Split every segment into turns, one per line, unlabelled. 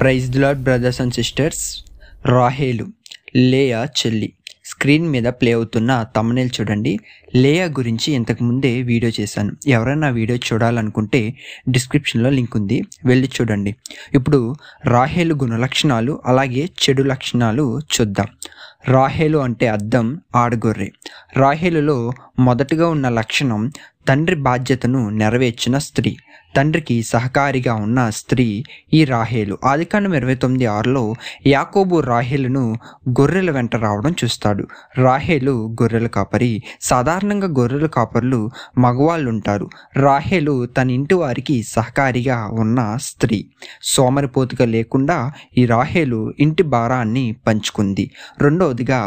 Praise the Lord brothers and sisters. రాహేలు లేయా చెల్లి స్క్రీన్ మీద ప్లే అవుతున్న థంబ్నెయిల్ చూడండి. లేయా గురించి ఇంతకుముందే వీడియో చేశాను. ఎవరైనా వీడియో చూడాలనుకుంటే డిస్క్రిప్షన్లో లింక్ ఉంది, వెళ్ళి చూడండి. ఇప్పుడు రాహేలు గుణలక్షణాలు అలాగే చెడు లక్షణాలు చూద్దాం. రాహేలు అంటే అర్థం ఆడగొర్రె. రాహేలులో మొదటగా ఉన్న లక్షణం తండ్రి బాధ్యతను నెరవేర్చిన స్త్రీ, తండ్రికి సహకారిగా ఉన్న స్త్రీ ఈ రాహేలు. ఆదికాండం 29:6లో యాకోబు రాహేలును గొర్రెల వెంట రావడం చూస్తాడు. రాహేలు గొర్రెల కాపరి. సాధారణంగా గొర్రెల కాపరులు మగవాళ్ళు ఉంటారు. రాహేలు తన ఇంటి వారికి సహకారిగా ఉన్న స్త్రీ. సోమరిపోతుగా లేకుండా ఈ రాహేలు ఇంటి భారాన్ని పంచుకుంది. రెండవదిగా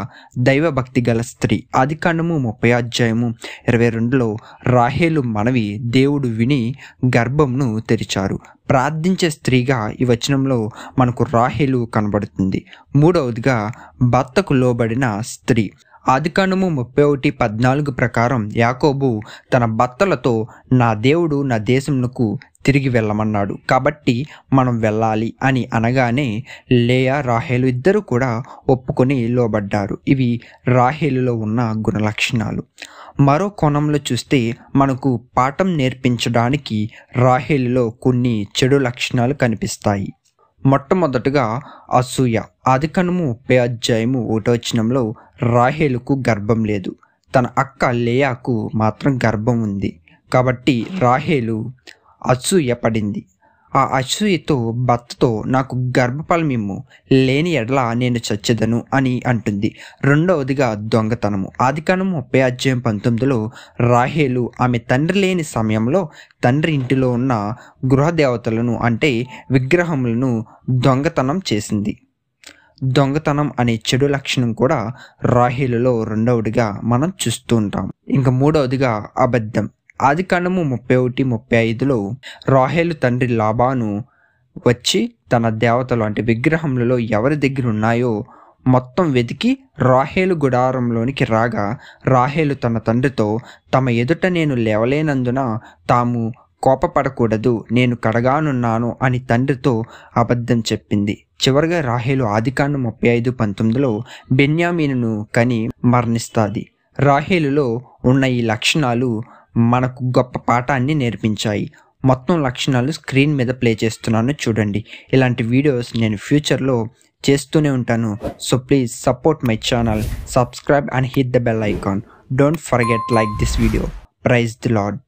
దైవభక్తి గల స్త్రీ. ఆదికాండము 30:22లో రాహేలు మనవి దేవుడు విని గర్భంను తెరిచారు. ప్రార్థించే స్త్రీగా ఈ వచనంలో మనకు రాహేలు కనబడుతుంది. మూడవదిగా భర్తకు లోబడిన స్త్రీ. ఆదికాండము 31:14 ప్రకారం యాకోబు తన భర్తలతో నా దేవుడు నా దేశమునకు తిరిగి వెళ్ళమన్నాడు, కాబట్టి మనం వెళ్ళాలి అని అనగానే లేయా రాహేలు ఇద్దరు కూడా ఒప్పుకొని లోబడ్డారు. ఇవి రాహేలులో ఉన్న గుణలక్షణాలు. మరో కోణంలో చూస్తే మనకు పాఠం నేర్పించడానికి రాహేలులో కొన్ని చెడు లక్షణాలు కనిపిస్తాయి. మొట్టమొదటగా అసూయ. ఆదికాండము 30:1 రాహేలుకు గర్భం లేదు, తన అక్క లేయాకు మాత్రం గర్భం ఉంది. కాబట్టి రాహేలు అసూయ పడింది. ఆ అసూయతో భర్తతో నాకు గర్భఫలమిమ్ము, లేని ఎడల నేను చచ్చెదను అని అంటుంది. రెండవదిగా దొంగతనము. ఆదికాండము 30:19లో రాహేలు ఆమె తండ్రి లేని సమయంలో తండ్రి ఇంటిలో ఉన్న గృహదేవతలను అంటే విగ్రహములను దొంగతనం చేసింది. దొంగతనం అనే చెడు లక్షణం కూడా రాహేలులో రెండవదిగా మనం చూస్తూ ఉంటాం. ఇంకా మూడవదిగా అబద్ధం. ఆదికాండము 31:35లో రాహేలు తండ్రి లాబాను వచ్చి తన దేవతలు అంటే విగ్రహములలో ఎవరి దగ్గర ఉన్నాయో మొత్తం వెతికి రాహేలు గుడారంలోనికి రాగా రాహేలు తన తండ్రితో తమ ఎదుట నేను లేవలేనందున తాము కోపపడకూడదు, నేను కడగానున్నాను అని తండ్రితో అబద్ధం చెప్పింది. చివరిగా రాహేలు ఆదికాండం 35:19లో బెన్యామీనును కని మరణిస్తాది. రాహేలులో ఉన్న ఈ లక్షణాలు మనకు గొప్ప పాఠాన్ని నేర్పించాయి. మొత్తం లక్షణాలు స్క్రీన్ మీద ప్లే చేస్తున్నాను, చూడండి. ఇలాంటి వీడియోస్ నేను ఫ్యూచర్లో చేస్తూనే ఉంటాను. So please support my channel, subscribe and hit the bell icon. Don't forget like this video. Praise the lord.